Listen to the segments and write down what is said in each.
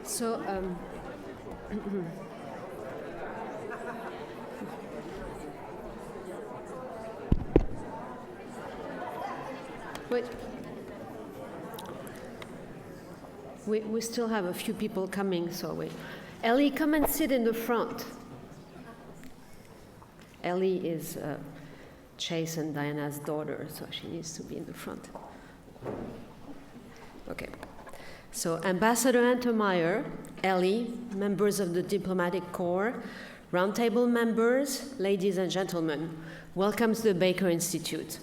So, wait. We still have a few people coming, so wait. Ellie, come and sit in the front. Ellie is Chase and Diana's daughter, so she needs to be in the front. Okay. So Ambassador Untermeyer, Ellie, members of the Diplomatic Corps, roundtable members, ladies and gentlemen, welcome to the Baker Institute.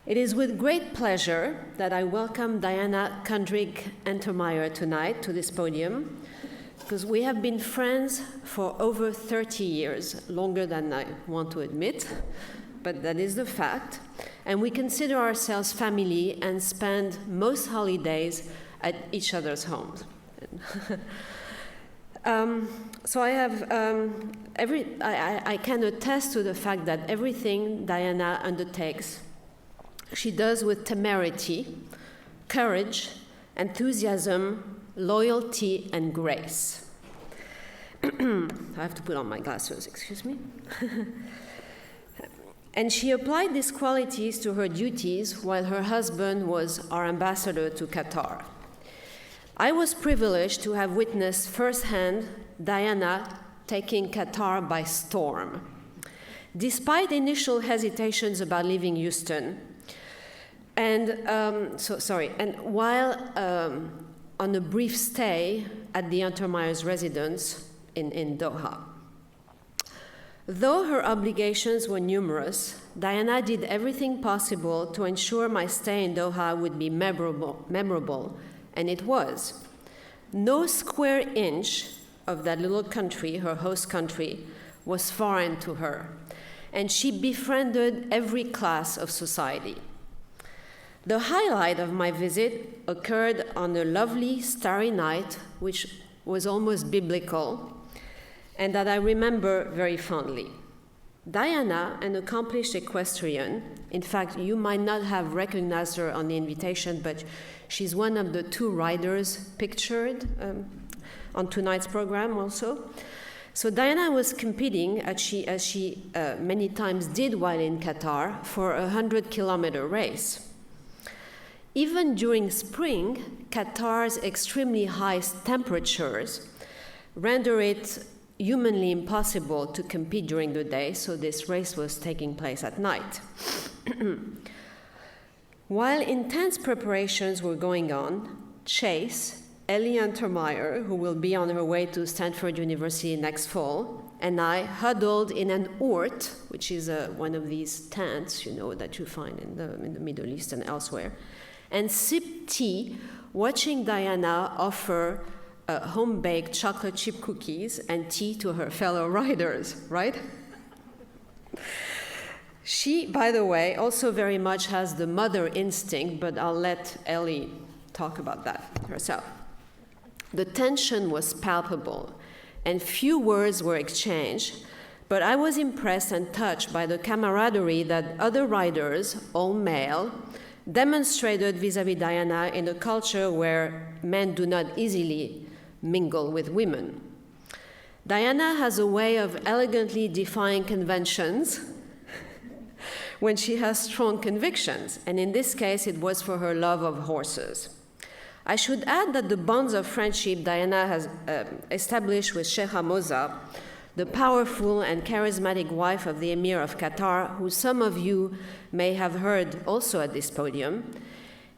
It is with great pleasure that I welcome Diana Untermeyer tonight to this podium, because we have been friends for over 30 years, longer than I want to admit, but that is the fact. And we consider ourselves family and spend most holidays at each other's homes. So I have I can attest to the fact that everything Diana undertakes, she does with temerity, courage, enthusiasm, loyalty, and grace. I have to put on my glasses, excuse me. And she applied these qualities to her duties while her husband was our ambassador to Qatar. I was privileged to have witnessed firsthand Diana taking Qatar by storm. Despite initial hesitations about leaving Houston, and while on a brief stay at the Untermeyer's residence in Doha. Though her obligations were numerous, Diana did everything possible to ensure my stay in Doha would be memorable, and it was. No square inch of that little country, her host country, was foreign to her, and she befriended every class of society. The highlight of my visit occurred on a lovely starry night, which was almost biblical, and that I remember very fondly. Diana, an accomplished equestrian, in fact, you might not have recognized her on the invitation, but she's one of the two riders pictured on tonight's program also. So Diana was competing, as she many times did while in Qatar, for a 100-kilometer race. Even during spring, Qatar's extremely high temperatures render it humanly impossible to compete during the day, so this race was taking place at night. While intense preparations were going on, Chase, Ellie Untermeyer, who will be on her way to Stanford University next fall, and I huddled in an oort, which is one of these tents, that you find in the Middle East and elsewhere, and sipped tea, watching Diana offer home-baked chocolate chip cookies and tea to her fellow riders, right? She, by the way, also very much has the mother instinct, but I'll let Ellie talk about that herself. The tension was palpable, and few words were exchanged, but I was impressed and touched by the camaraderie that other riders, all male, demonstrated vis-à-vis Diana in a culture where men do not easily mingle with women. Diana has a way of elegantly defying conventions when she has strong convictions, and in this case, it was for her love of horses. I should add that the bonds of friendship Diana has established with Sheikh Moza, the powerful and charismatic wife of the Emir of Qatar, who some of you may have heard also at this podium,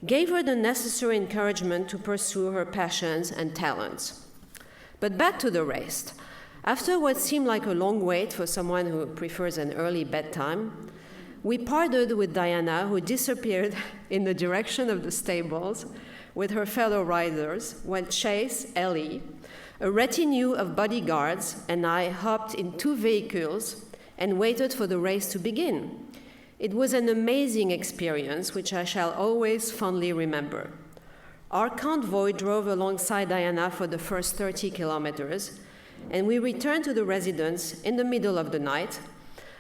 gave her the necessary encouragement to pursue her passions and talents. But back to the race. After what seemed like a long wait for someone who prefers an early bedtime, we parted with Diana, who disappeared in the direction of the stables with her fellow riders, when Chase, Ellie, a retinue of bodyguards, and I hopped in two vehicles and waited for the race to begin. It was an amazing experience, which I shall always fondly remember. Our convoy drove alongside Diana for the first 30 kilometers, and we returned to the residence in the middle of the night,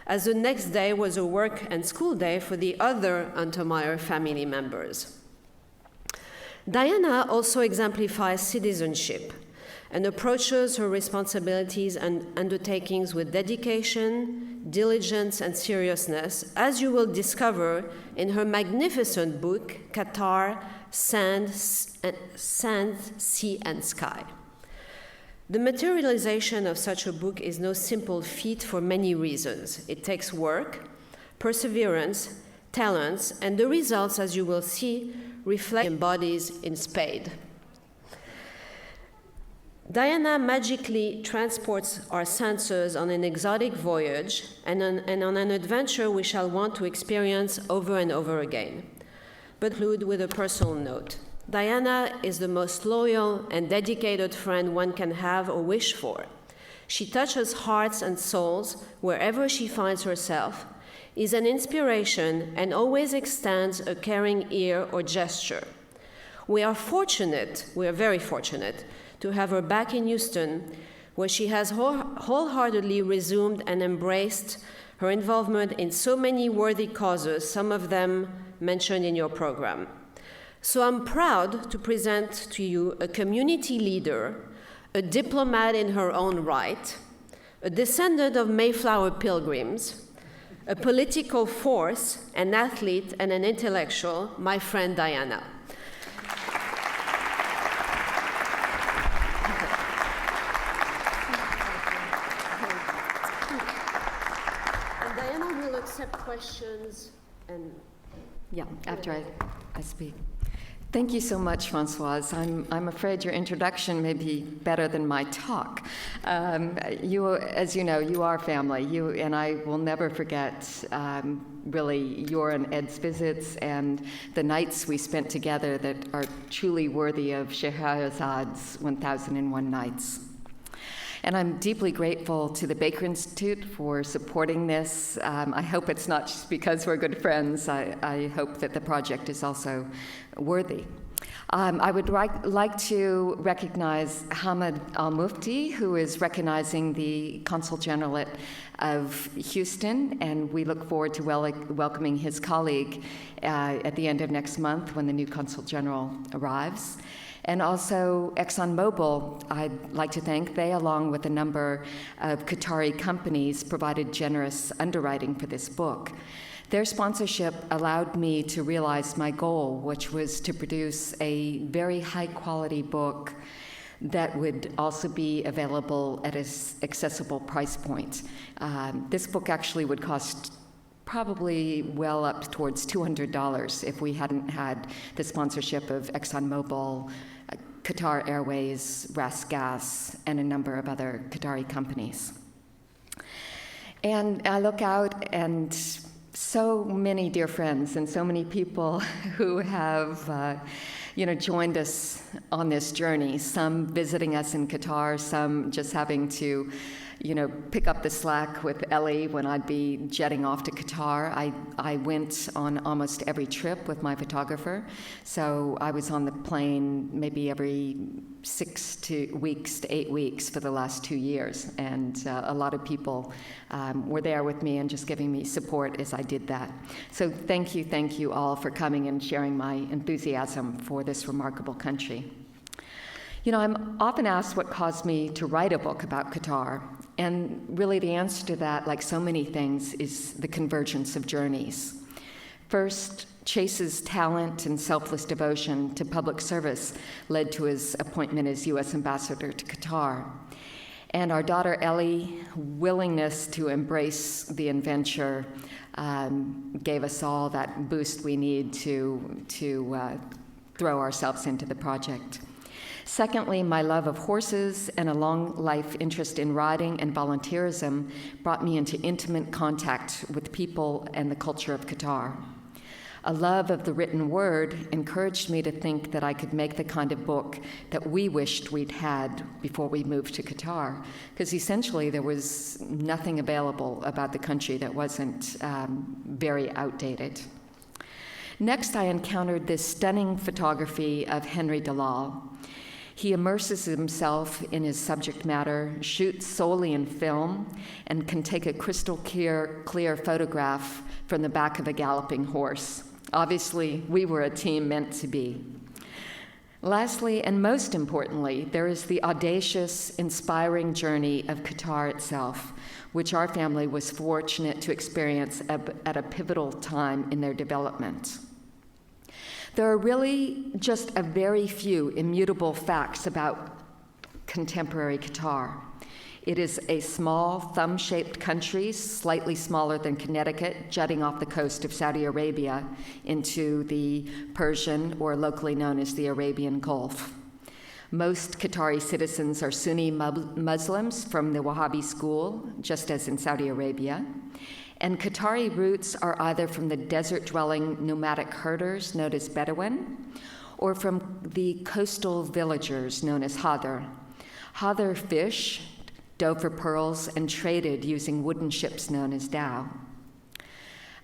as the next day was a work and school day for the other Untermeyer family members. Diana also exemplifies citizenship. and approaches her responsibilities and undertakings with dedication, diligence, and seriousness, as you will discover in her magnificent book, Qatar, Sand, Sea, and Sky. The materialization of such a book is no simple feat for many reasons. It takes work, perseverance, talents, and the results, as you will see, reflect embodies in spades. Diana magically transports our senses on an exotic voyage and on an adventure we shall want to experience over and over again. But conclude with a personal note. Diana is the most loyal and dedicated friend one can have or wish for. She touches hearts and souls wherever she finds herself, is an inspiration, and always extends a caring ear or gesture. We are very fortunate, to have her back in Houston, where she has wholeheartedly resumed and embraced her involvement in so many worthy causes, some of them mentioned in your program. So I'm proud to present to you a community leader, a diplomat in her own right, a descendant of Mayflower pilgrims, a political force, an athlete, and an intellectual, my friend Diana. And Diana will accept questions and... Yeah, after I speak. Thank you so much, Françoise. I'm afraid your introduction may be better than my talk. You, as you know, you are family. You and I will never forget really your and Ed's visits and the nights we spent together that are truly worthy of Scheherazade's 1001 Nights. And I'm deeply grateful to the Baker Institute for supporting this. I hope it's not just because we're good friends. I hope that the project is also worthy. I would like to recognize Hamid Al-Mufti, who is recognizing the Consul Generalate of Houston, and we look forward to welcoming his colleague at the end of next month when the new Consul General arrives. And also ExxonMobil, I'd like to thank. They, along with a number of Qatari companies, provided generous underwriting for this book. Their sponsorship allowed me to realize my goal, which was to produce a very high-quality book that would also be available at an accessible price point. This book actually would cost probably well up towards $200 if we hadn't had the sponsorship of ExxonMobil, Qatar Airways, Ras Gas, and a number of other Qatari companies. And I look out and so many dear friends and so many people who have joined us on this journey, some visiting us in Qatar, some just having to pick up the slack with Ellie when I'd be jetting off to Qatar. I went on almost every trip with my photographer, so I was on the plane maybe every 6 weeks to 8 weeks for the last 2 years, and a lot of people were there with me and just giving me support as I did that. So thank you all for coming and sharing my enthusiasm for this remarkable country. I'm often asked what caused me to write a book about Qatar, and really the answer to that, like so many things, is the convergence of journeys. First, Chase's talent and selfless devotion to public service led to his appointment as U.S. ambassador to Qatar. And our daughter Ellie's willingness to embrace the adventure gave us all that boost we need to throw ourselves into the project. Secondly, my love of horses and a long life interest in riding and volunteerism brought me into intimate contact with people and the culture of Qatar. A love of the written word encouraged me to think that I could make the kind of book that we wished we'd had before we moved to Qatar, because essentially there was nothing available about the country that wasn't very outdated. Next, I encountered this stunning photography of Henry Dalal. He immerses himself in his subject matter, shoots solely in film, and can take a crystal clear photograph from the back of a galloping horse. Obviously, we were a team meant to be. Lastly, and most importantly, there is the audacious, inspiring journey of Qatar itself, which our family was fortunate to experience at a pivotal time in their development. There are really just a very few immutable facts about contemporary Qatar. It is a small, thumb-shaped country, slightly smaller than Connecticut, jutting off the coast of Saudi Arabia into the Persian, or locally known as the Arabian Gulf. Most Qatari citizens are Sunni Muslims from the Wahhabi school, just as in Saudi Arabia. And Qatari roots are either from the desert-dwelling nomadic herders known as Bedouin, or from the coastal villagers known as Hadar. Hadar fish, dove for pearls, and traded using wooden ships known as dhow.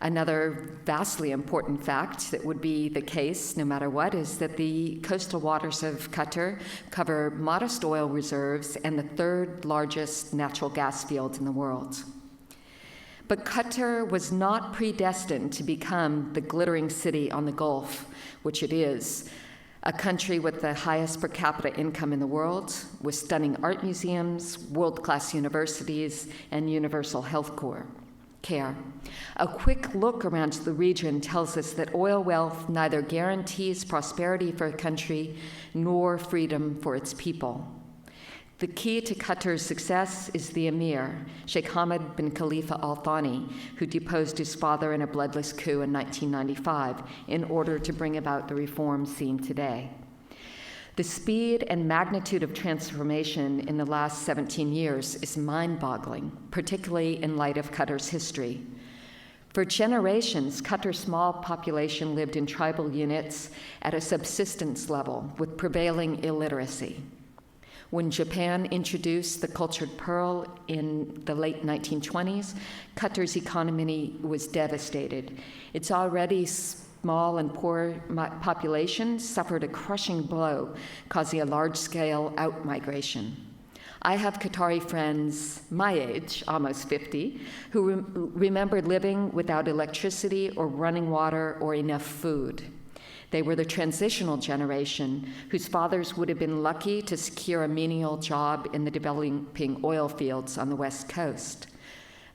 Another vastly important fact that would be the case no matter what is that the coastal waters of Qatar cover modest oil reserves and the third largest natural gas field in the world. But Qatar was not predestined to become the glittering city on the Gulf, which it is, a country with the highest per capita income in the world, with stunning art museums, world-class universities, and universal health care. A quick look around the region tells us that oil wealth neither guarantees prosperity for a country nor freedom for its people. The key to Qatar's success is the emir, Sheikh Hamad bin Khalifa Al Thani, who deposed his father in a bloodless coup in 1995 in order to bring about the reforms seen today. The speed and magnitude of transformation in the last 17 years is mind-boggling, particularly in light of Qatar's history. For generations, Qatar's small population lived in tribal units at a subsistence level with prevailing illiteracy. When Japan introduced the cultured pearl in the late 1920s, Qatar's economy was devastated. Its already small and poor population suffered a crushing blow, causing a large-scale out-migration. I have Qatari friends my age, almost 50, who remember living without electricity or running water or enough food. They were the transitional generation whose fathers would have been lucky to secure a menial job in the developing oil fields on the West Coast.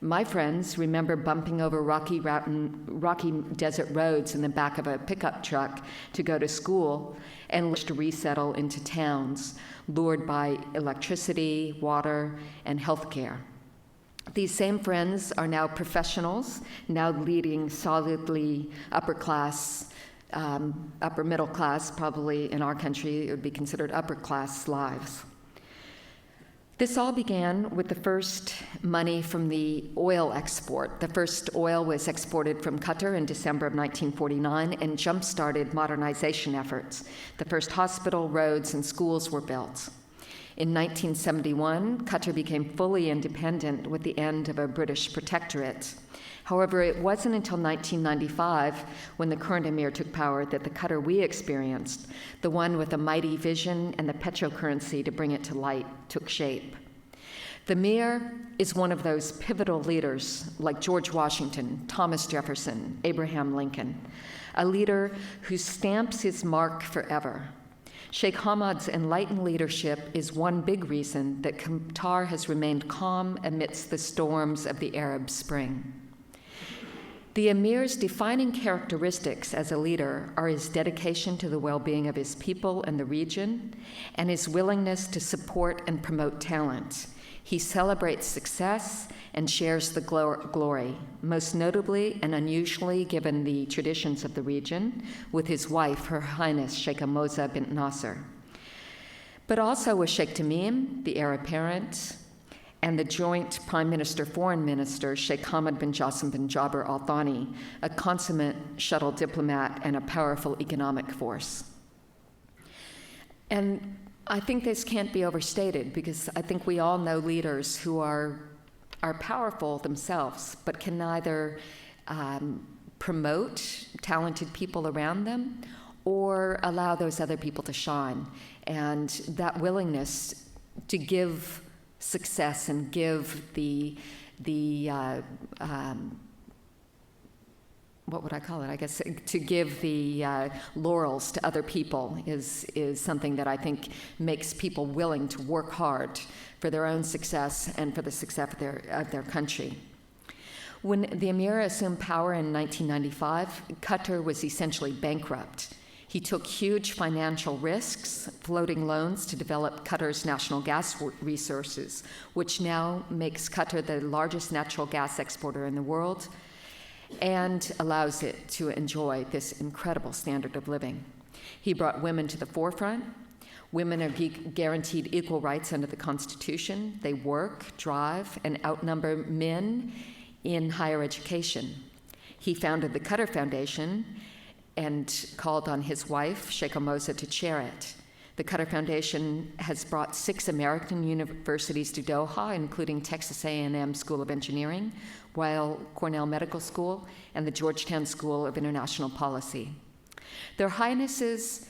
My friends remember bumping over rocky desert roads in the back of a pickup truck to go to school and to resettle into towns, lured by electricity, water, and healthcare. These same friends are now professionals, now leading solidly upper middle class, probably in our country it would be considered upper class lives. This all began with the first money from the oil export. The first oil was exported from Qatar in December of 1949 and jump-started modernization efforts. The first hospital, roads, and schools were built. In 1971, Qatar became fully independent with the end of a British protectorate. However, it wasn't until 1995, when the current emir took power, that the Qatar we experienced, the one with a mighty vision and the petrocurrency to bring it to light, took shape. The emir is one of those pivotal leaders like George Washington, Thomas Jefferson, Abraham Lincoln, a leader who stamps his mark forever. Sheikh Hamad's enlightened leadership is one big reason that Qatar has remained calm amidst the storms of the Arab Spring. The emir's defining characteristics as a leader are his dedication to the well-being of his people and the region, and his willingness to support and promote talent. He celebrates success and shares the glory, most notably and unusually given the traditions of the region, with his wife, Her Highness Sheikh Moza bint Nasser, but also with Sheikh Tamim, the heir apparent, and the joint Prime Minister, Foreign Minister, Sheikh Hamad bin Jassim bin Jaber Al Thani, a consummate shuttle diplomat and a powerful economic force. And I think this can't be overstated, because I think we all know leaders who are powerful themselves, but can neither promote talented people around them or allow those other people to shine. And that willingness to give success and give the what would I call it? I guess to give the laurels to other people is something that I think makes people willing to work hard for their own success and for the success of their country. When the Emir assumed power in 1995, Qatar was essentially bankrupt. He took huge financial risks, floating loans to develop Qatar's national gas resources, which now makes Qatar the largest natural gas exporter in the world and allows it to enjoy this incredible standard of living. He brought women to the forefront. Women are guaranteed equal rights under the Constitution. They work, drive, and outnumber men in higher education. He founded the Qatar Foundation and called on his wife, Sheikh Moza, to chair it. The Qatar Foundation has brought 6 American universities to Doha, including Texas A&M School of Engineering, Weill Cornell Medical School, and the Georgetown School of International Policy. Their Highnesses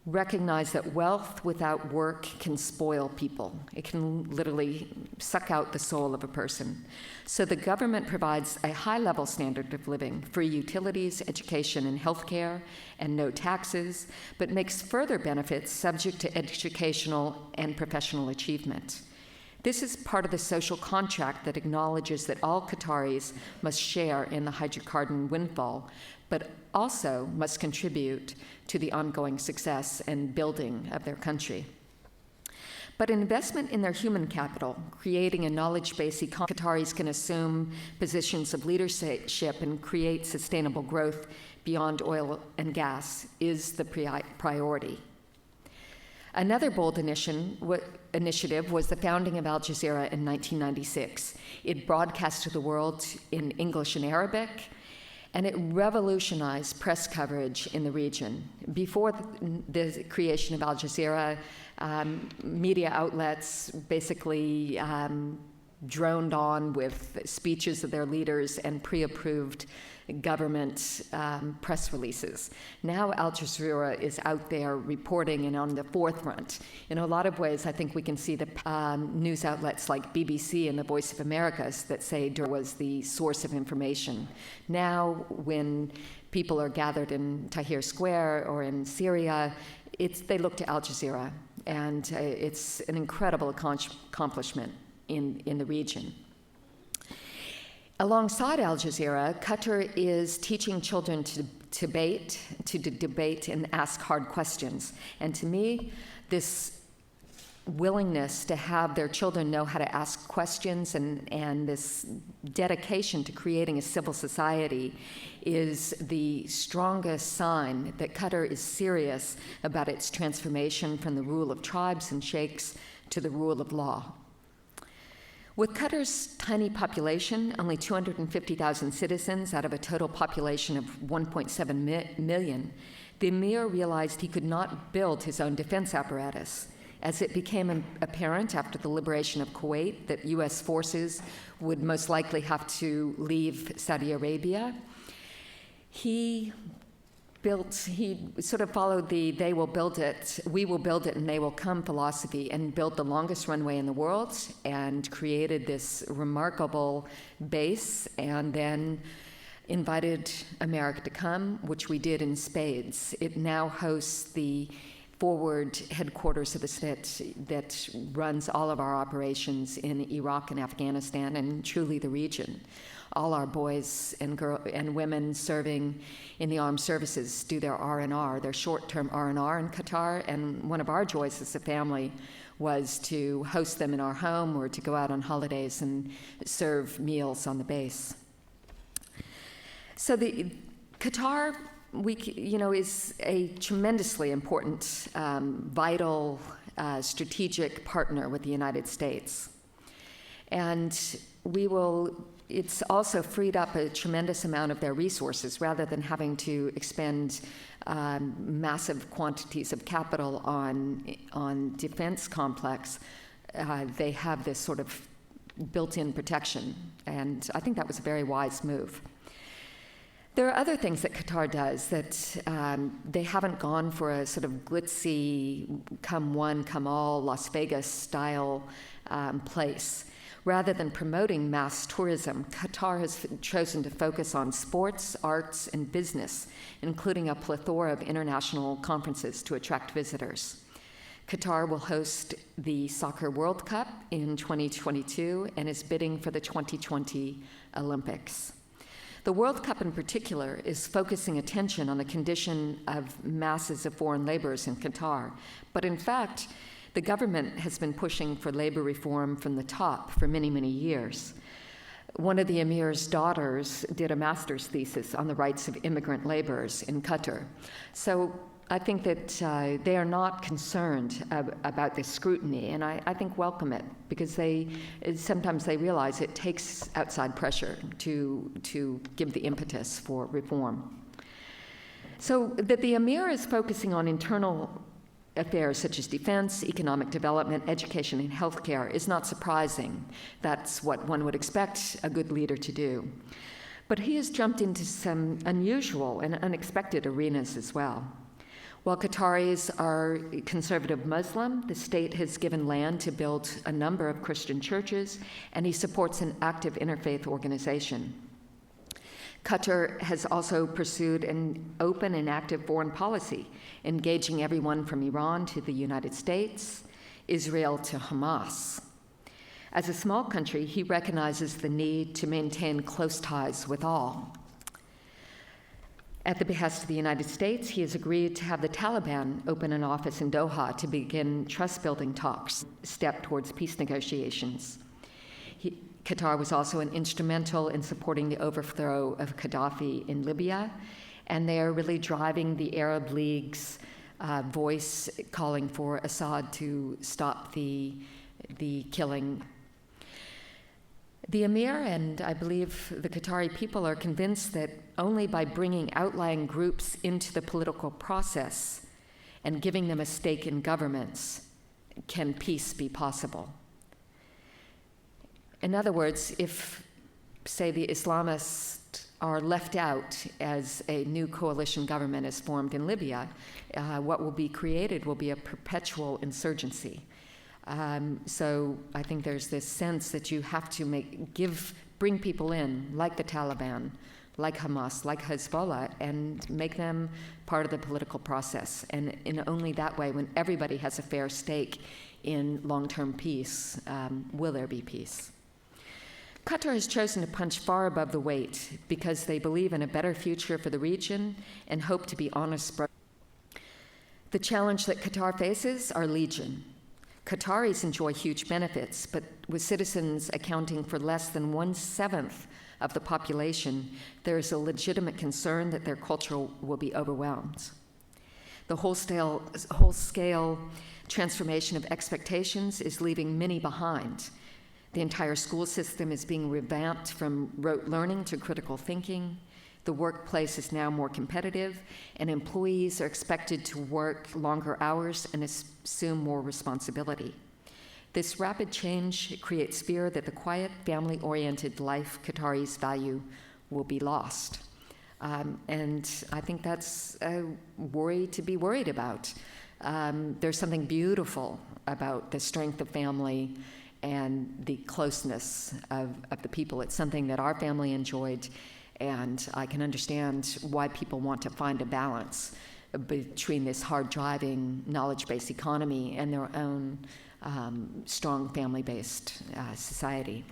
recognize that wealth without work can spoil people. It can literally suck out the soul of a person. So the government provides a high-level standard of living, free utilities, education, and healthcare, and no taxes, but makes further benefits subject to educational and professional achievement. This is part of the social contract that acknowledges that all Qataris must share in the hydrocarbon windfall, but also must contribute to the ongoing success and building of their country. But investment in their human capital, creating a knowledge-based economy, Qataris can assume positions of leadership and create sustainable growth beyond oil and gas is the priority. Another bold initiative was the founding of Al Jazeera in 1996. It broadcast to the world in English and Arabic, and it revolutionized press coverage in the region. Before the creation of Al Jazeera, media outlets basically droned on with speeches of their leaders and pre-approved government press releases. Now Al Jazeera is out there reporting and on the forefront. In a lot of ways, I think we can see the news outlets like BBC and the Voice of America that say Dur was the source of information. Now, when people are gathered in Tahrir Square or in Syria, they look to Al Jazeera, and it's an incredible accomplishment in the region. Alongside Al Jazeera, Qatar is teaching children to debate and ask hard questions. And to me, this willingness to have their children know how to ask questions and this dedication to creating a civil society is the strongest sign that Qatar is serious about its transformation from the rule of tribes and sheikhs to the rule of law. With Qatar's tiny population, only 250,000 citizens out of a total population of 1.7 million, the Emir realized he could not build his own defense apparatus. As it became apparent after the liberation of Kuwait that U.S. forces would most likely have to leave Saudi Arabia, he sort of followed the they will build it, we will build it, and they will come philosophy, and built the longest runway in the world and created this remarkable base, and then invited America to come, which we did in spades. It now hosts the forward headquarters of the state that runs all of our operations in Iraq and Afghanistan and truly the region. All our boys and women serving in the armed services do their R&R, their short-term R&R in Qatar, and one of our joys as a family was to host them in our home or to go out on holidays and serve meals on the base. So the Qatar, is a tremendously important, vital, strategic partner with the United States. And it's also freed up a tremendous amount of their resources. Rather than having to expend massive quantities of capital on defense complex, they have this sort of built-in protection. And I think that was a very wise move. There are other things that Qatar does that they haven't gone for a sort of glitzy, come one, come all, Las Vegas style place. Rather than promoting mass tourism, Qatar has chosen to focus on sports, arts, and business, including a plethora of international conferences to attract visitors. Qatar will host the Soccer World Cup in 2022 and is bidding for the 2020 Olympics. The World Cup in particular is focusing attention on the condition of masses of foreign laborers in Qatar. But in fact, the government has been pushing for labor reform from the top for many, many years. One of the emir's daughters did a master's thesis on the rights of immigrant laborers in Qatar. So I think that they are not concerned about this scrutiny, and I think welcome it, because sometimes they realize it takes outside pressure to give the impetus for reform. So that the Emir is focusing on internal affairs such as defense, economic development, education, and healthcare is not surprising. That's what one would expect a good leader to do. But he has jumped into some unusual and unexpected arenas as well. While Qataris are conservative Muslim, the state has given land to build a number of Christian churches, and he supports an active interfaith organization. Qatar has also pursued an open and active foreign policy, engaging everyone from Iran to the United States, Israel to Hamas. As a small country, he recognizes the need to maintain close ties with all. At the behest of the United States, he has agreed to have the Taliban open an office in Doha to begin trust-building talks, a step towards peace negotiations. Qatar was also instrumental in supporting the overthrow of Gaddafi in Libya, and they are really driving the Arab League's voice calling for Assad to stop the killing. The Emir and I believe the Qatari people are convinced that only by bringing outlying groups into the political process and giving them a stake in governments can peace be possible. In other words, if, say, the Islamists are left out as a new coalition government is formed in Libya, what will be created will be a perpetual insurgency. So I think there's this sense that you have to bring people in, like the Taliban, like Hamas, like Hezbollah, and make them part of the political process. And in only that way, when everybody has a fair stake in long-term peace, will there be peace. Qatar has chosen to punch far above the weight because they believe in a better future for the region and hope to be honest brothers. The challenge that Qatar faces are legion. Qataris enjoy huge benefits, but with citizens accounting for less than 1/7 of the population, there is a legitimate concern that their culture will be overwhelmed. The whole-scale transformation of expectations is leaving many behind. The entire school system is being revamped from rote learning to critical thinking. The workplace is now more competitive, and employees are expected to work longer hours and assume more responsibility. This rapid change creates fear that the quiet, family-oriented life Qataris value will be lost. And I think that's a worry to be worried about. There's something beautiful about the strength of family and the closeness of the people. It's something that our family enjoyed, and I can understand why people want to find a balance between this hard-driving, knowledge-based economy and their own strong family-based society.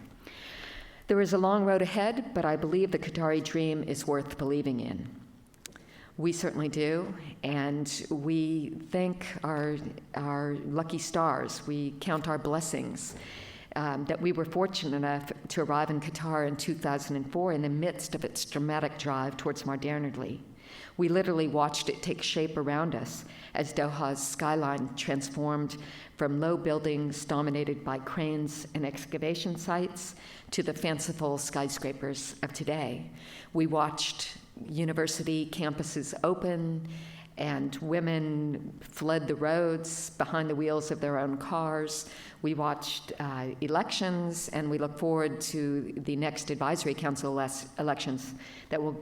There is a long road ahead, but I believe the Qatari dream is worth believing in. We certainly do, and we thank our lucky stars. We count our blessings that we were fortunate enough to arrive in Qatar in 2004 in the midst of its dramatic drive towards modernity. We literally watched it take shape around us as Doha's skyline transformed from low buildings dominated by cranes and excavation sites to the fanciful skyscrapers of today. We watched university campuses open and women fled the roads behind the wheels of their own cars. We watched elections, and we look forward to the next advisory council elections that will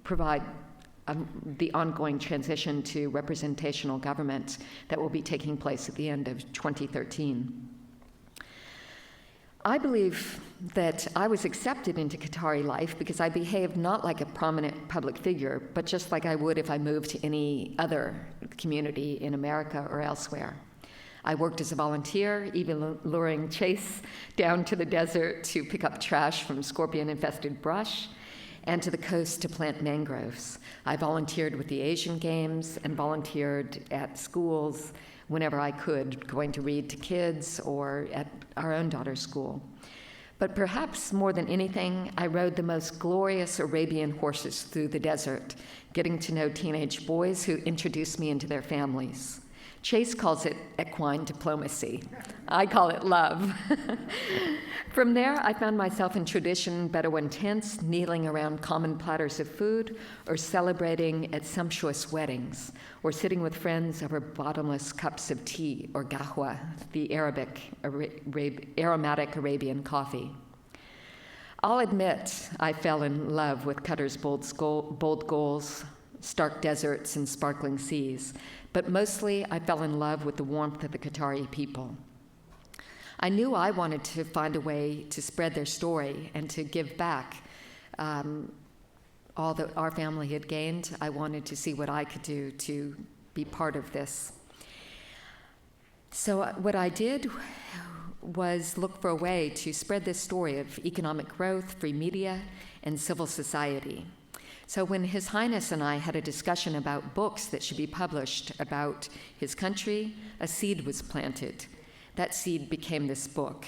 provide the ongoing transition to representational government that will be taking place at the end of 2013. I believe that I was accepted into Qatari life because I behaved not like a prominent public figure, but just like I would if I moved to any other community in America or elsewhere. I worked as a volunteer, even luring Chase down to the desert to pick up trash from scorpion-infested brush, and to the coast to plant mangroves. I volunteered with the Asian Games and volunteered at schools whenever I could, going to read to kids or at our own daughter's school. But perhaps more than anything, I rode the most glorious Arabian horses through the desert, getting to know teenage boys who introduced me into their families. Chase calls it equine diplomacy. I call it love. From there, I found myself in tradition Bedouin tents, kneeling around common platters of food, or celebrating at sumptuous weddings, or sitting with friends over bottomless cups of tea, or qahwa, the aromatic Arabian coffee. I'll admit I fell in love with Qatar's bold goals, stark deserts, and sparkling seas, but mostly I fell in love with the warmth of the Qatari people. I knew I wanted to find a way to spread their story and to give back all that our family had gained. I wanted to see what I could do to be part of this. So what I did was look for a way to spread this story of economic growth, free media, and civil society. So when His Highness and I had a discussion about books that should be published about his country, a seed was planted. That seed became this book.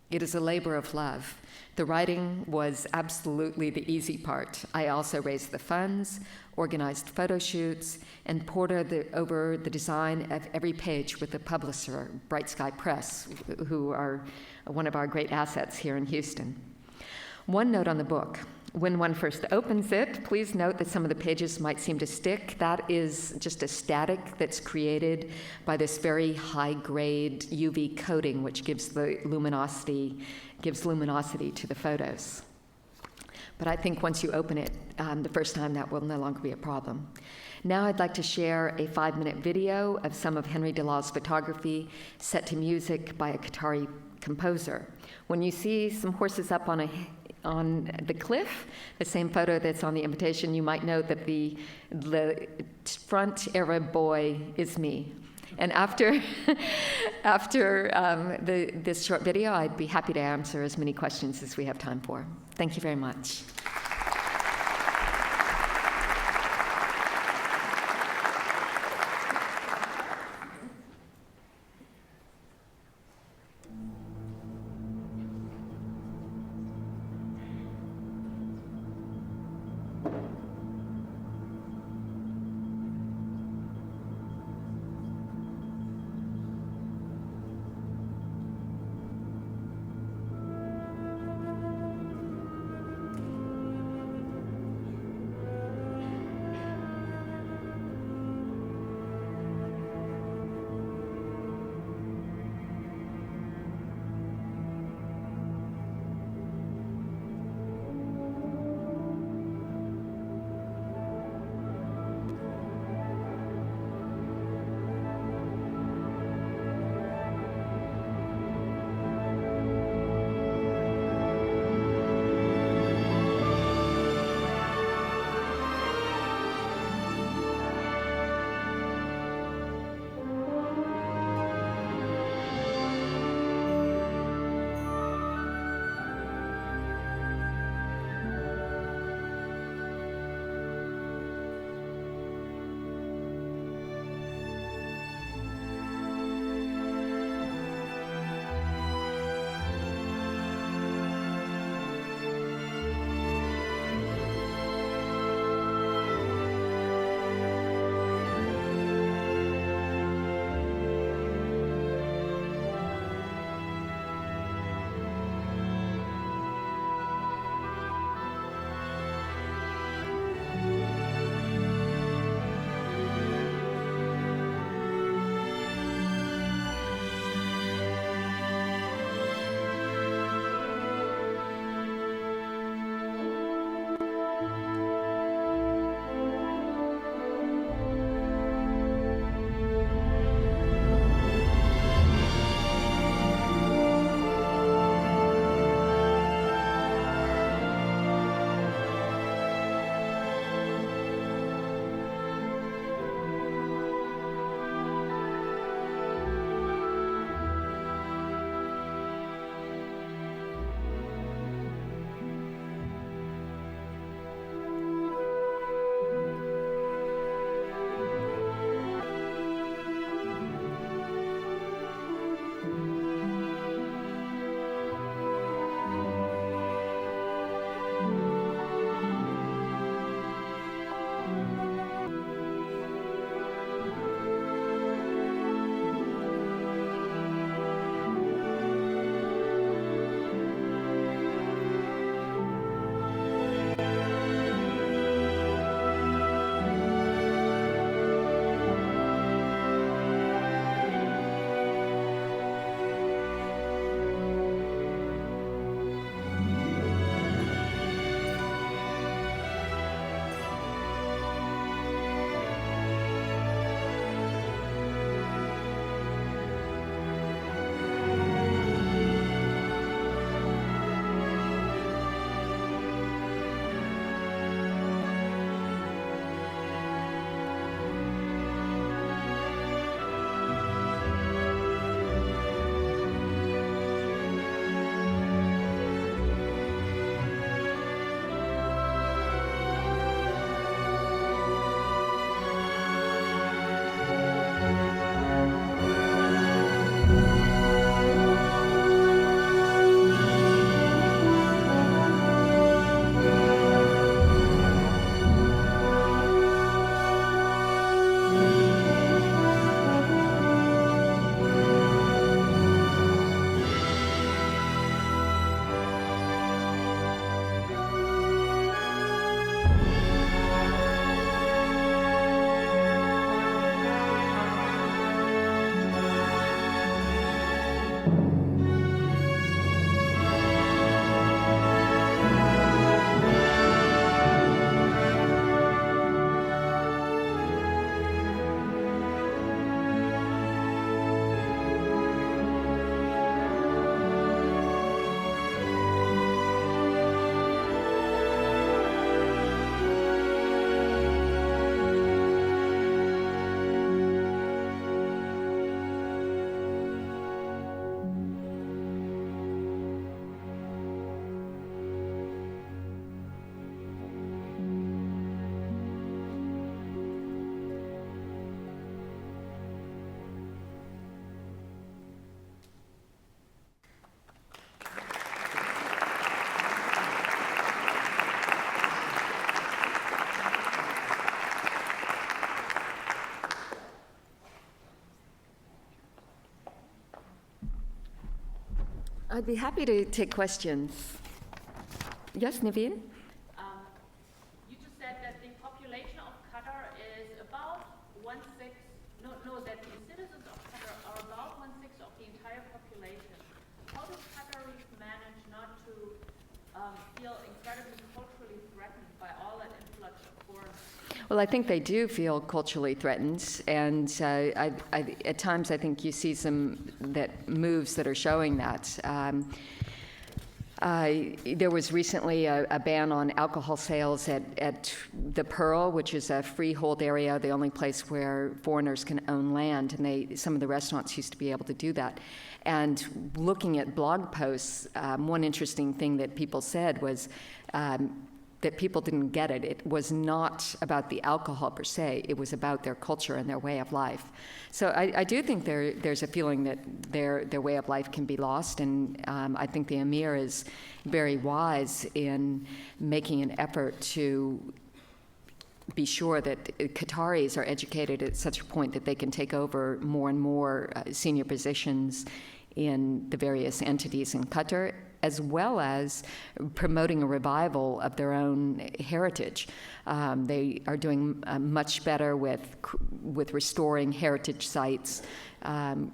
It is a labor of love. The writing was absolutely the easy part. I also raised the funds, organized photo shoots, and pored over the design of every page with the publisher, Bright Sky Press, who are one of our great assets here in Houston. One note on the book. When one first opens it, please note that some of the pages might seem to stick. That is just a static that's created by this very high-grade UV coating, which gives luminosity to the photos. But I think once you open it the first time, that will no longer be a problem. Now I'd like to share a 5-minute video of some of Henry Delaw's photography set to music by a Qatari composer. When you see some horses up on the cliff, the same photo that's on the invitation, you might note that the front Arab boy is me. And after this short video, I'd be happy to answer as many questions as we have time for. Thank you very much. I'd be happy to take questions. Yes, Naveen? You just said that the population of Qatar is about one-sixth, that the citizens of Qatar are about one-sixth of the entire population. How do Qataris manage not to feel incredibly culturally threatened by all that influx of foreigners? Well, I think they do feel culturally threatened, and at times I think you see some moves that are showing that. There was recently a ban on alcohol sales at the Pearl, which is a freehold area, the only place where foreigners can own land, and some of the restaurants used to be able to do that. And looking at blog posts, one interesting thing that people said was that people didn't get it. It was not about the alcohol per se, it was about their culture and their way of life. So I do think there's a feeling that their way of life can be lost, and I think the Emir is very wise in making an effort to be sure that Qataris are educated at such a point that they can take over more and more senior positions in the various entities in Qatar, as well as promoting a revival of their own heritage. They are doing much better with restoring heritage sites,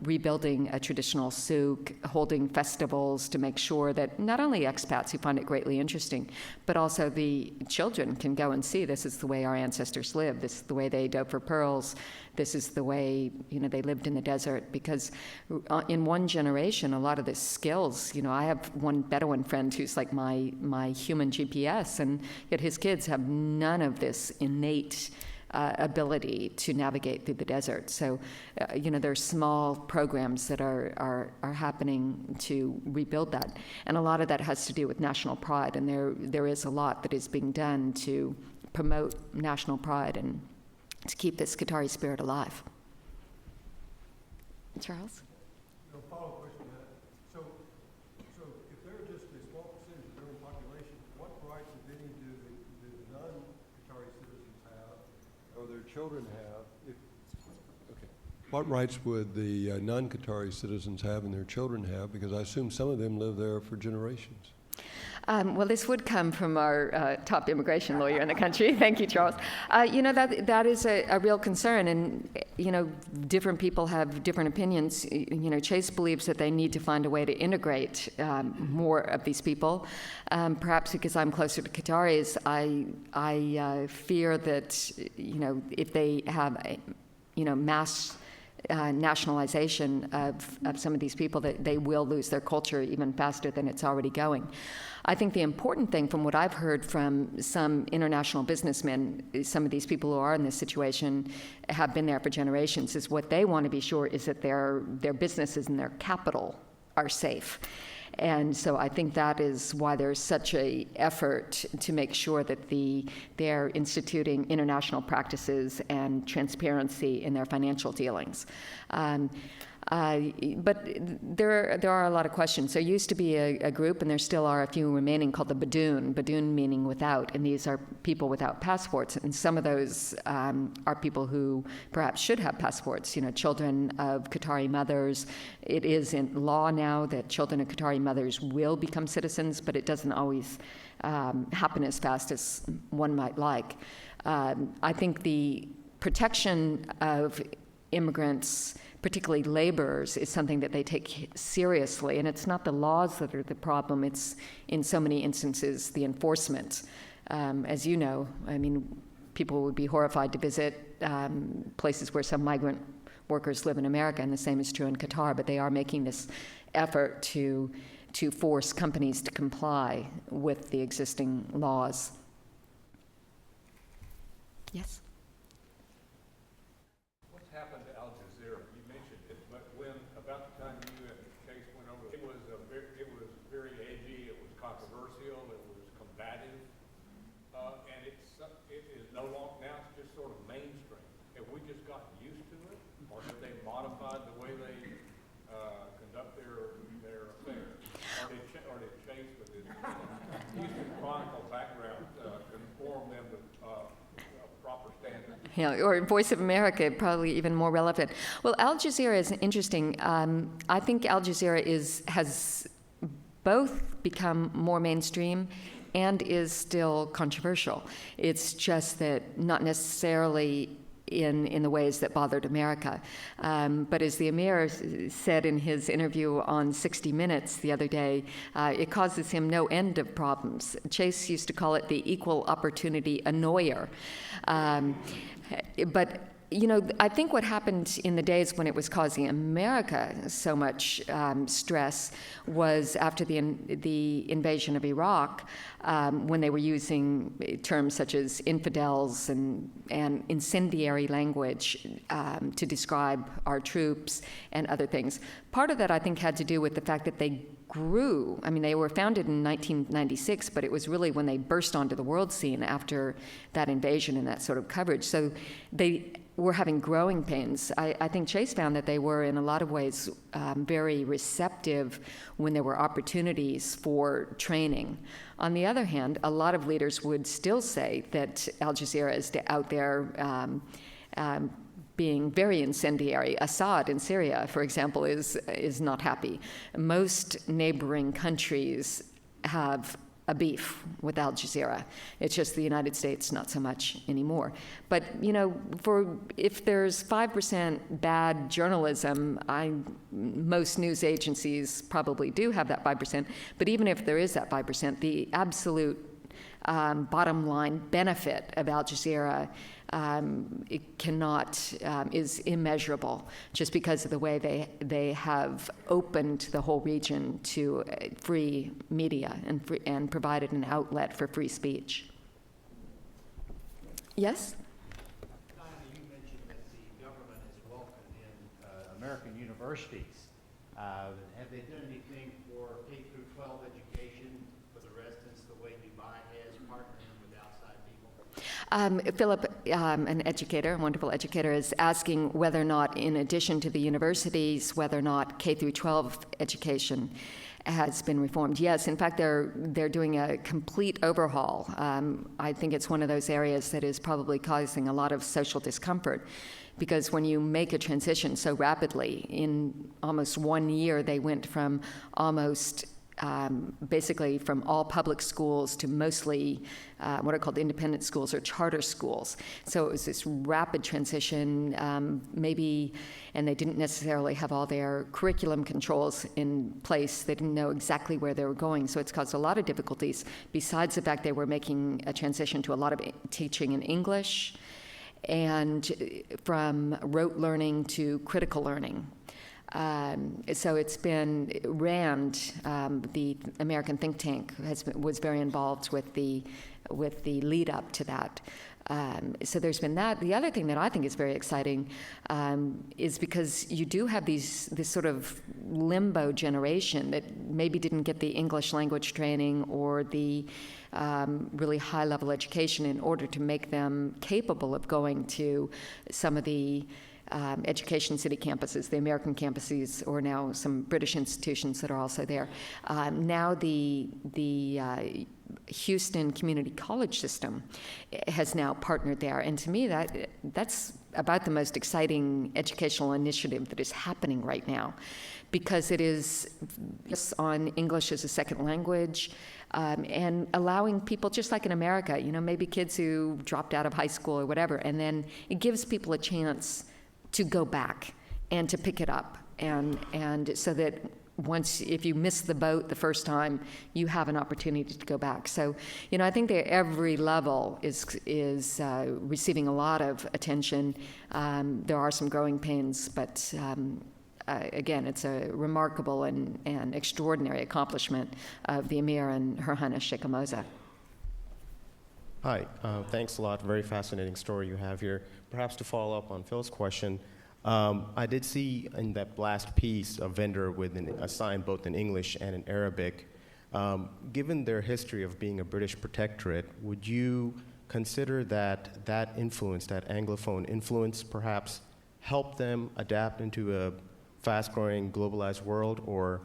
rebuilding a traditional souk, holding festivals to make sure that not only expats who find it greatly interesting, but also the children can go and see this is the way our ancestors lived, this is the way they dove for pearls, this is the way they lived in the desert. Because in one generation, a lot of the skills, I have one Bedouin friend who's like my human GPS, and yet his kids have none of this innate ability to navigate through the desert. So, there are small programs that are happening to rebuild that, and a lot of that has to do with national pride. And there is a lot that is being done to promote national pride and to keep this Qatari spirit alive. Charles? No, follow-up question to that. So if they're just a small percentage of their own population, what rights, if any, do the non-Qatari citizens have, or their children have? What rights would the non-Qatari citizens have and their children have? Because I assume some of them live there for generations. Well, this would come from our top immigration lawyer in the country. Thank you, Charles. That is a real concern, and different people have different opinions. Chase believes that they need to find a way to integrate more of these people. Perhaps because I'm closer to Qataris, I fear that if they have mass nationalization of some of these people, that they will lose their culture even faster than it's already going. I think the important thing, from what I've heard from some international businessmen, some of these people who are in this situation have been there for generations, is what they want to be sure is that their businesses and their capital are safe. And so I think that is why there's such an effort to make sure that they're instituting international practices and transparency in their financial dealings. But there are a lot of questions. There used to be a group, and there still are a few remaining, called the Badoon meaning without, and these are people without passports. And some of those are people who perhaps should have passports, children of Qatari mothers. It is in law now that children of Qatari mothers will become citizens, but it doesn't always happen as fast as one might like. I think the protection of immigrants, particularly laborers, is something that they take seriously. And it's not the laws that are the problem, it's in so many instances the enforcement. As you know, people would be horrified to visit places where some migrant workers live in America, and the same is true in Qatar, but they are making this effort to force companies to comply with the existing laws. Yes? Or Voice of America, probably even more relevant. Well, Al Jazeera is interesting. I think Al Jazeera has both become more mainstream and is still controversial. It's just that not necessarily in the ways that bothered America. But as the Emir said in his interview on 60 Minutes the other day, it causes him no end of problems. Chase used to call it the equal opportunity annoyer. But you know, I think what happened in the days when it was causing America so much stress was after the invasion of Iraq, when they were using terms such as infidels and incendiary language to describe our troops and other things. Part of that, I think, had to do with the fact that they grew. I mean, they were founded in 1996, but it was really when they burst onto the world scene after that invasion and that sort of coverage. So they were having growing pains. I think Chase found that they were, in a lot of ways, very receptive when there were opportunities for training. On the other hand, a lot of leaders would still say that Al Jazeera is out there being very incendiary. Assad in Syria, for example, is not happy. Most neighboring countries have a beef with Al Jazeera. It's just the United States, not so much anymore. But, you know, if there's 5% bad journalism, most news agencies probably do have that 5%, but even if there is that 5%, the absolute bottom line benefit of Al Jazeera is immeasurable, just because of the way they have opened the whole region to free media and provided an outlet for free speech. Yes? Diana, you mentioned that the government is welcome in American universities. Have they done anything for K through 12 education for the residents the way Dubai has, partnering with outside people? Philip, an educator, a wonderful educator, is asking whether or not, in addition to the universities, whether or not K through 12 education has been reformed. Yes, in fact, they're doing a complete overhaul. I think it's one of those areas that is probably causing a lot of social discomfort, because when you make a transition so rapidly, in almost 1 year, they went from almost basically from all public schools to mostly what are called independent schools or charter schools. So it was this rapid transition, and they didn't necessarily have all their curriculum controls in place. They didn't know exactly where they were going, so it's caused a lot of difficulties, besides the fact they were making a transition to a lot of teaching in English, and from rote learning to critical learning. So it's been RAND, the American think tank, was very involved with the lead up to that. So there's been that. The other thing that I think is very exciting is because you do have this sort of limbo generation that maybe didn't get the English language training or the really high-level education in order to make them capable of going to some of the education city campuses, the American campuses, or now some British institutions that are also there. Now the Houston Community College system has now partnered there, and to me that's about the most exciting educational initiative that is happening right now, because it is on English as a second language, and allowing people, just like in America, you know, maybe kids who dropped out of high school or whatever, and then it gives people a chance to go back and to pick it up, and so that once, if you miss the boat the first time, you have an opportunity to go back. So, you know, I think that every level is receiving a lot of attention. There are some growing pains, but again, it's a remarkable and extraordinary accomplishment of the Emir and Her Highness Sheikh Moza. Hi, thanks a lot. Very fascinating story you have here. Perhaps to follow up on Phil's question, I did see in that blast piece a vendor with a sign both in English and in Arabic. Given their history of being a British protectorate, would you consider that influence, that Anglophone influence, perhaps help them adapt into a fast-growing, globalized world, or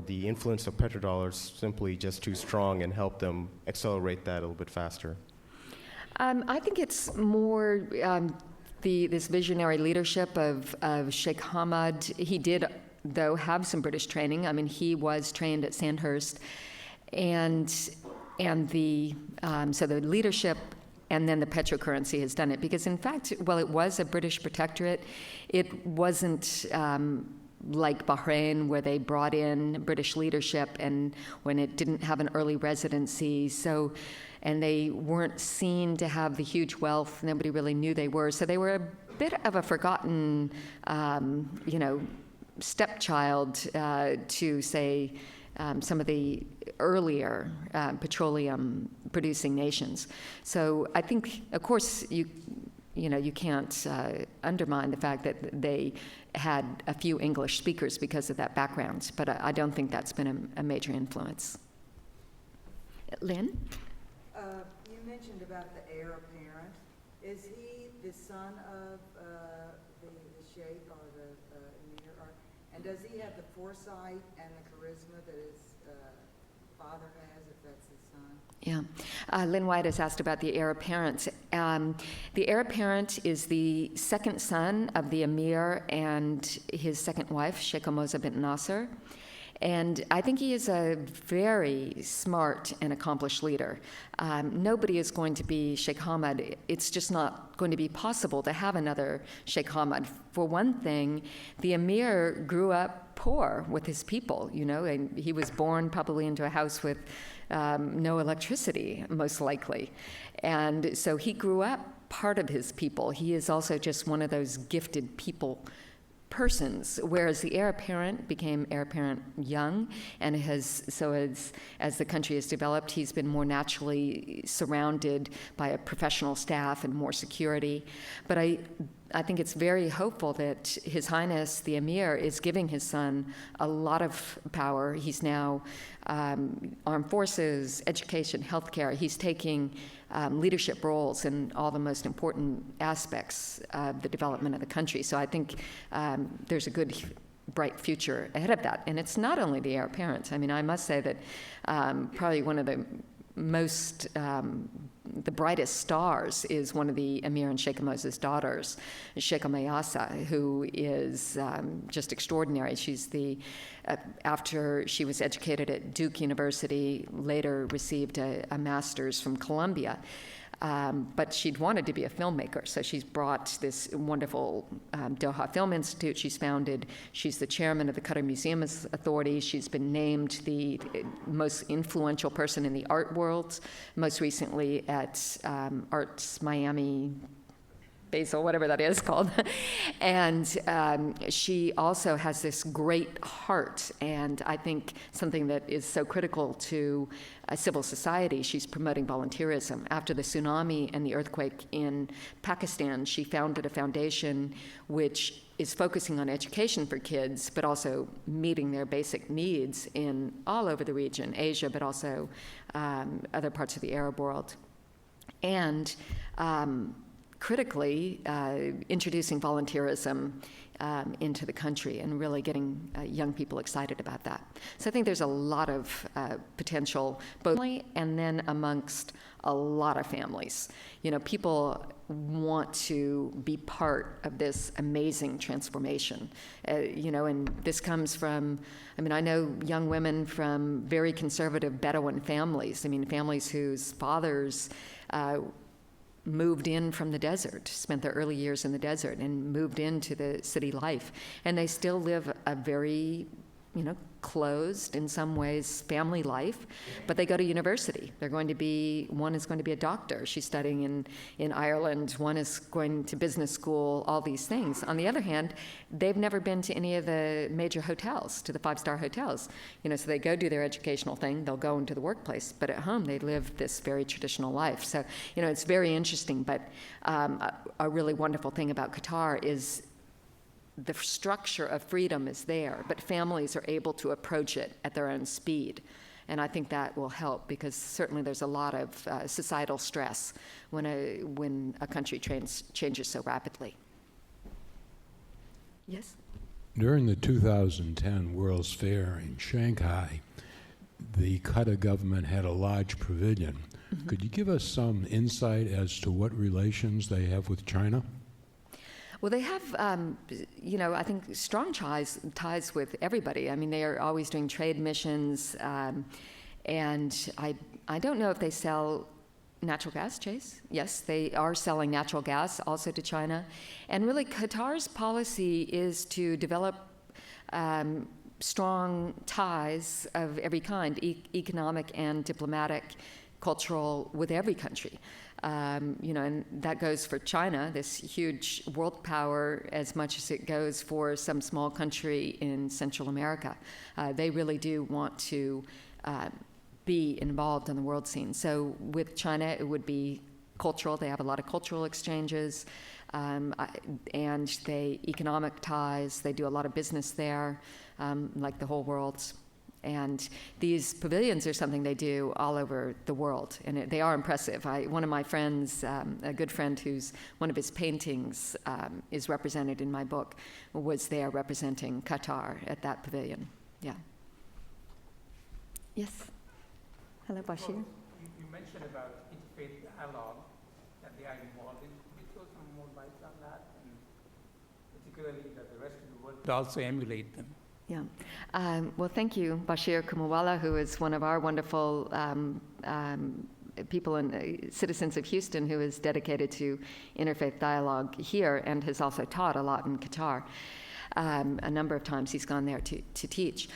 the influence of petrodollars simply just too strong and help them accelerate that a little bit faster? I think it's more this visionary leadership of Sheikh Hamad. He did though, have some British training. I mean, he was trained at Sandhurst, and the so the leadership and then the petrocurrency has done it. Because in fact, while it was a British protectorate, it wasn't like Bahrain, where they brought in British leadership and when it didn't have an early residency. So, and they weren't seen to have the huge wealth. Nobody really knew they were. So they were a bit of a forgotten, stepchild to, say, some of the earlier petroleum-producing nations. So I think, of course, you can't undermine the fact that they had a few English speakers because of that background, but I don't think that's been a major influence. Lynn? You mentioned about the heir apparent. Is he the son of the sheikh or the emir? And does he have the foresight and the charisma that his father has, if that's his son? Yeah. Lynn White has asked about the heir apparent. The heir apparent is the second son of the emir and his second wife, Sheikh Moza bint Nasser. And I think he is a very smart and accomplished leader. Nobody is going to be Sheikh Hamad. It's just not going to be possible to have another Sheikh Hamad. For one thing, the emir grew up poor with his people, and he was born probably into a house with no electricity, most likely. And so he grew up part of his people. He is also just one of those gifted persons, whereas the heir apparent became heir apparent young, and as the country has developed, he's been more naturally surrounded by a professional staff and more security. But I think it's very hopeful that His Highness the Emir is giving his son a lot of power. He's now armed forces, education, healthcare. He's taking leadership roles in all the most important aspects of the development of the country. So I think there's a good, bright future ahead of that. And it's not only the heir apparent. I mean, I must say that probably one of the most, the brightest stars is one of the Emir and Sheikh Moza's daughters, Sheikh Mayasa, who is just extraordinary. She's after she was educated at Duke University, later received a master's from Columbia. But she'd wanted to be a filmmaker, so she's brought this wonderful Doha Film Institute she's founded. She's the chairman of the Qatar Museum Authority. She's been named the most influential person in the art world, most recently at Arts Miami, Basel, whatever that is called. And she also has this great heart, and I think something that is so critical to civil society, she's promoting volunteerism. After the tsunami and the earthquake in Pakistan, she founded a foundation which is focusing on education for kids, but also meeting their basic needs in all over the region, Asia, but also other parts of the Arab world. And critically, introducing volunteerism into the country and really getting young people excited about that. So I think there's a lot of potential, both and then amongst a lot of families. People want to be part of this amazing transformation. And this comes from, I know young women from very conservative Bedouin families. Families whose fathers moved in from the desert, spent their early years in the desert, and moved into the city life. And they still live a very, closed, in some ways, family life, but they go to university. One is going to be a doctor. She's studying in Ireland. One is going to business school, all these things. On the other hand, they've never been to any of the major hotels, to the five-star hotels. So they go do their educational thing, they'll go into the workplace, but at home they live this very traditional life. So, it's very interesting, but a really wonderful thing about Qatar is the structure of freedom is there, but families are able to approach it at their own speed. And I think that will help, because certainly there's a lot of societal stress when a country changes so rapidly. Yes? During the 2010 World's Fair in Shanghai, the Qatar government had a large pavilion. Could you give us some insight as to what relations they have with China? Well, they have, I think strong ties with everybody. I mean, they are always doing trade missions, and I don't know if they sell natural gas, Chase? Yes, they are selling natural gas also to China. And really, Qatar's policy is to develop strong ties of every kind, economic and diplomatic, cultural, with every country. And that goes for China, this huge world power, as much as it goes for some small country in Central America. They really do want to be involved in the world scene. So with China, it would be cultural. They have a lot of cultural exchanges, and economic ties. They do a lot of business there, like the whole world. And these pavilions are something they do all over the world, and they are impressive. One of my friends, a good friend whose one of his paintings is represented in my book, was there representing Qatar at that pavilion. Yeah. Yes. Hello, Bashir. Well, you mentioned about interfaith dialogue that they are involved in. Could you throw some more light on that, and particularly that the rest of the world could also emulate them? Yeah. Well, thank you, Bashir Kumawala, who is one of our wonderful people and citizens of Houston who is dedicated to interfaith dialogue here and has also taught a lot in Qatar. A number of times he's gone there to teach.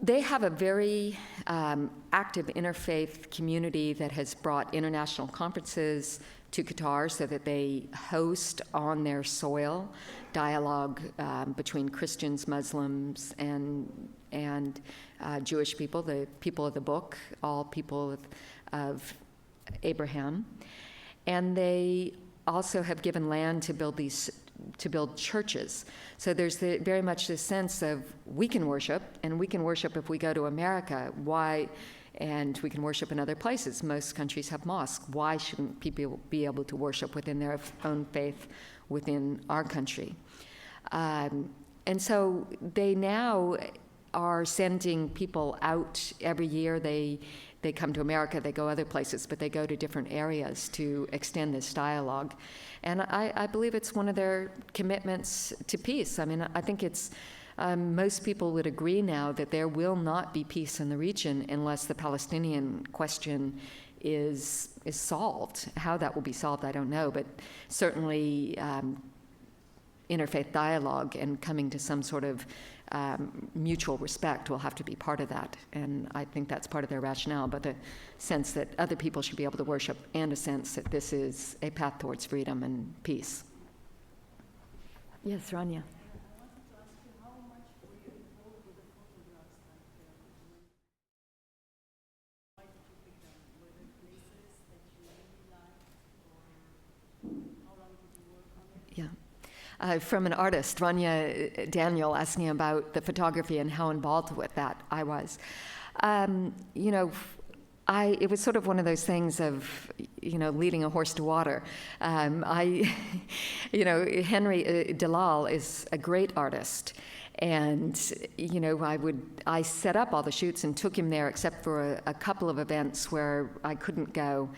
They have a very active interfaith community that has brought international conferences to Qatar so that they host on their soil dialogue between Christians, Muslims, and Jewish people, the people of the book, all people of Abraham. And they also have given land to build churches. So there's very much this sense of we can worship, and we can worship if we go to America. Why? And we can worship in other places. Most countries have mosques. Why shouldn't people be able to worship within their own faith within our country? And so they now are sending people out every year. They come to America, they go other places, but they go to different areas to extend this dialogue. And I believe it's one of their commitments to peace. I mean, I think it's, most people would agree now that there will not be peace in the region unless the Palestinian question is solved. How that will be solved, I don't know, but certainly interfaith dialogue and coming to some sort of mutual respect will have to be part of that. And I think that's part of their rationale, but the sense that other people should be able to worship and a sense that this is a path towards freedom and peace. Yes, Rania. From an artist, Rania Daniel asked me about the photography and how involved with that I was. It was sort of one of those things of, leading a horse to water. Henry Dalal is a great artist. And, I set up all the shoots and took him there except for a couple of events where I couldn't go.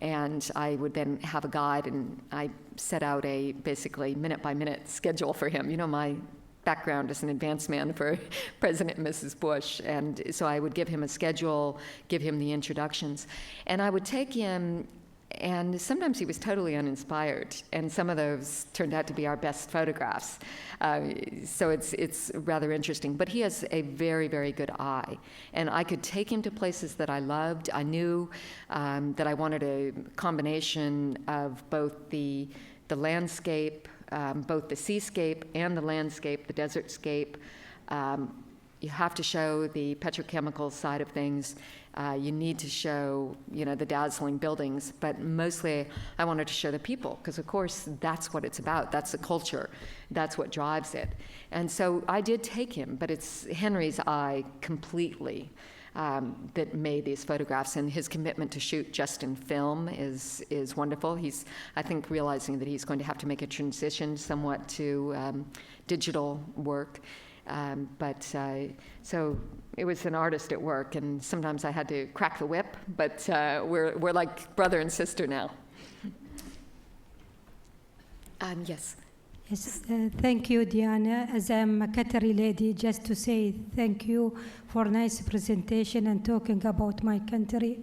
And I would then have a guide, and I set out a basically minute-by-minute schedule for him. My background as an advance man for President and Mrs. Bush. And so I would give him a schedule, give him the introductions. And I would take him, and sometimes he was totally uninspired. And some of those turned out to be our best photographs. So it's rather interesting. But he has a very, very good eye. And I could take him to places that I loved. I knew that I wanted a combination of both the landscape, both the seascape and the landscape, the desertscape. You have to show the petrochemical side of things. You need to show, the dazzling buildings, but mostly I wanted to show the people, because of course that's what it's about. That's the culture. That's what drives it. And so I did take him, but it's Henry's eye completely that made these photographs, and his commitment to shoot just in film is wonderful. He's, I think, realizing that he's going to have to make a transition somewhat to digital work. So it was an artist at work, and sometimes I had to crack the whip, but we're like brother and sister now. Yes. Yes, thank you, Diana. As I'm a Qatari lady, just to say thank you for nice presentation and talking about my country.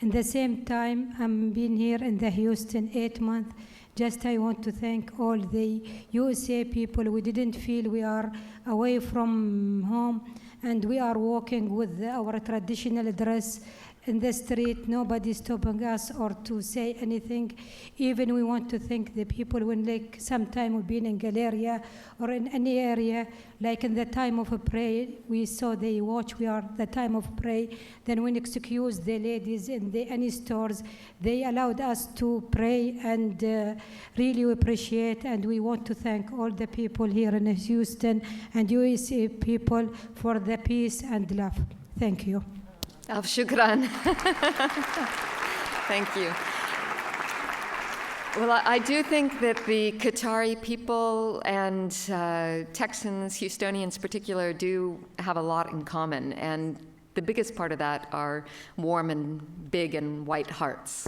At the same time, I'm been here in the Houston 8 months. Just I want to thank all the USA people. We didn't feel we are away from home, and we are walking with our traditional dress in the street. Nobody stopping us or to say anything. Even we want to thank the people when, like, sometime we've been in Galleria or in any area, like in the time of a prayer, we saw they watch, we are the time of prayer. Then when excuse the ladies in any stores, they allowed us to pray, and really we appreciate, and we want to thank all the people here in Houston and USA people for the peace and love. Thank you. Shukran. Thank you. Well, I do think that the Qatari people and Texans, Houstonians in particular, do have a lot in common. And the biggest part of that are warm and big and white hearts.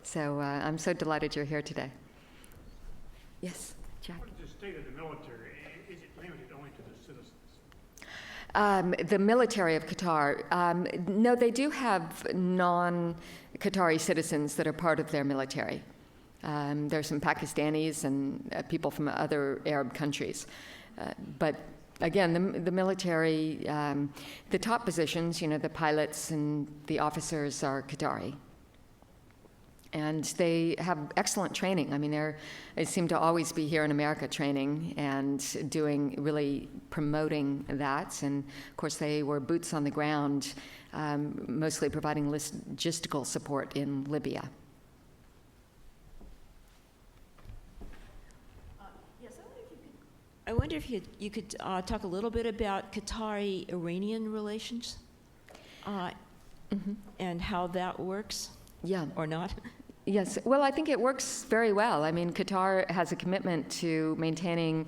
So I'm so delighted you're here today. Yes, Jack. What is the state of the military? Is it limited only to the citizens? The military of Qatar, no, they do have non-Qatari citizens that are part of their military. There's some Pakistanis and people from other Arab countries. But again, the military, the top positions, the pilots and the officers are Qatari. And they have excellent training. I mean, they seem to always be here in America training and really promoting that. And of course, they were boots on the ground, mostly providing logistical support in Libya. Yes, I wonder if you could talk a little bit about Qatari-Iranian relations and how that works. Yeah. Or not? Yes. Well, I think it works very well. I mean, Qatar has a commitment to maintaining,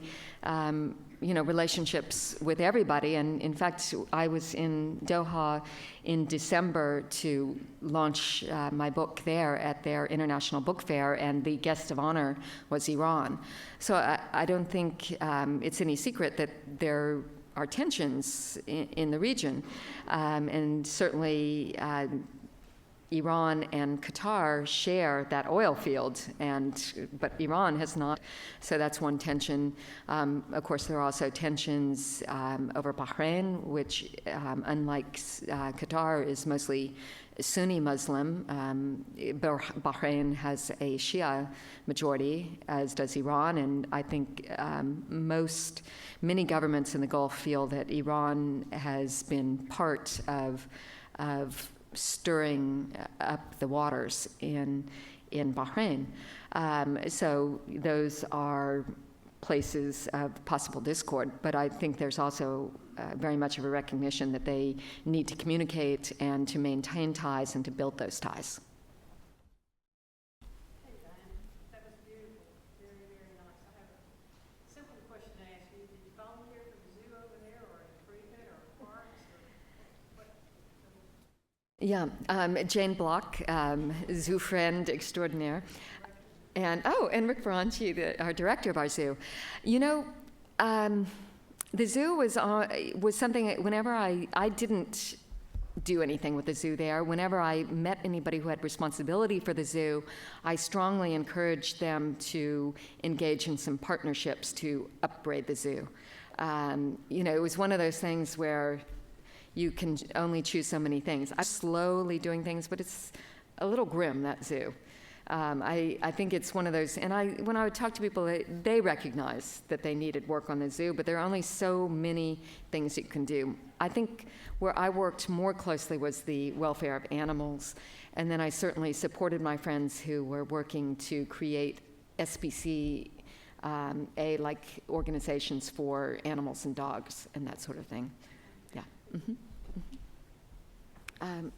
relationships with everybody. And in fact, I was in Doha in December to launch my book there at their international book fair, and the guest of honor was Iran. So I don't think it's any secret that there are tensions in the region, and certainly Iran and Qatar share that oil field, but Iran has not, so that's one tension. Of course, there are also tensions over Bahrain, which, unlike Qatar, is many Sunni Muslim. Bahrain has a Shia majority, as does Iran, and I think many governments in the Gulf feel that Iran has been part of stirring up the waters in Bahrain. So those are places of possible discord, but I think there's also very much of a recognition that they need to communicate and to maintain ties and to build those ties. Hey, Diane, that was beautiful. Very, very nice. I have a simple question to ask you. Did you volunteer for the zoo over there, or improvement, or parks, or what? Yeah, Jane Block, zoo friend extraordinaire. And Rick Ferranchi, our director of our zoo. The zoo was something, whenever I didn't do anything with the zoo there, whenever I met anybody who had responsibility for the zoo, I strongly encouraged them to engage in some partnerships to upgrade the zoo. It was one of those things where you can only choose so many things. I'm slowly doing things, but it's a little grim, that zoo. I think it's one of those, and when I would talk to people, they recognize that they needed work on the zoo, but there are only so many things you can do. I think where I worked more closely was the welfare of animals, and then I certainly supported my friends who were working to create SPCA-like organizations for animals and dogs and that sort of thing. Yeah. Mm-hmm. Mm-hmm.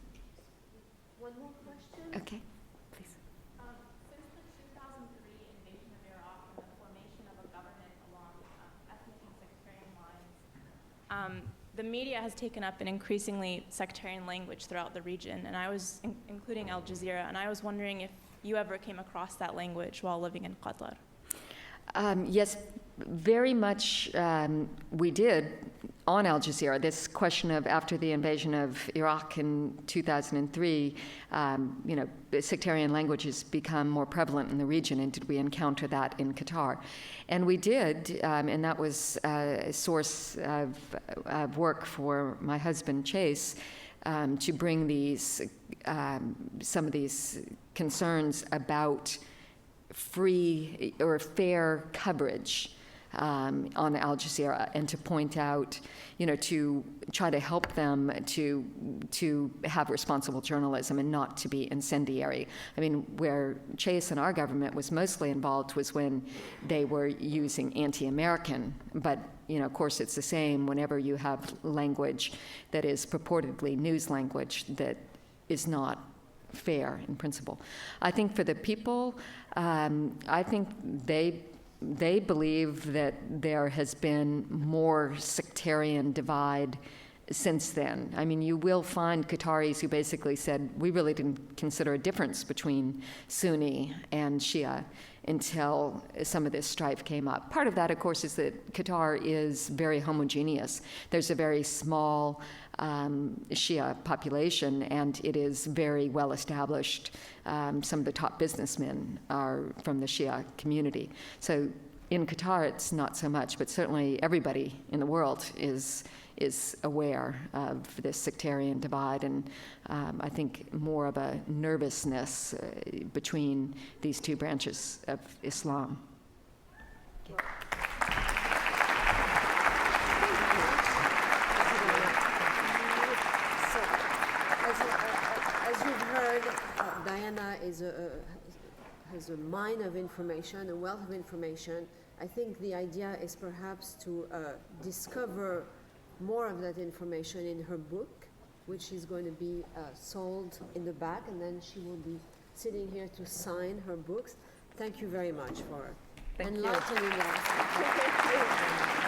One more question. Okay. Since the 2003 invasion of Iraq and the formation of a government along ethnic and sectarian lines, the media has taken up an increasingly sectarian language throughout the region, and I was, including Al Jazeera, and I was wondering if you ever came across that language while living in Qatar. Yes, very much we did on Al Jazeera. This question of after the invasion of Iraq in 2003, sectarian languages become more prevalent in the region, and did we encounter that in Qatar? And we did, and that was a source of work for my husband, Chase, to bring these, some of these concerns about free or fair coverage on Al Jazeera, and to point out, to try to help them to have responsible journalism and not to be incendiary. I mean, where Chase and our government was mostly involved was when they were using anti-American, but of course it's the same whenever you have language that is purportedly news language that is not fair in principle. I think for the people, I think they believe that there has been more sectarian divide since then. I mean, you will find Qataris who basically said, we really didn't consider a difference between Sunni and Shia until some of this strife came up. Part of that, of course, is that Qatar is very homogeneous. There's a very small Shia population, and it is very well established. Some of the top businessmen are from the Shia community. So in Qatar, it's not so much, but certainly everybody in the world is aware of this sectarian divide, and I think more of a nervousness between these two branches of Islam. As you've heard, Diana has a mine of information, a wealth of information. I think the idea is perhaps to discover more of that information in her book, which is going to be sold in the back, and then she will be sitting here to sign her books. Thank you very much for enlightening us.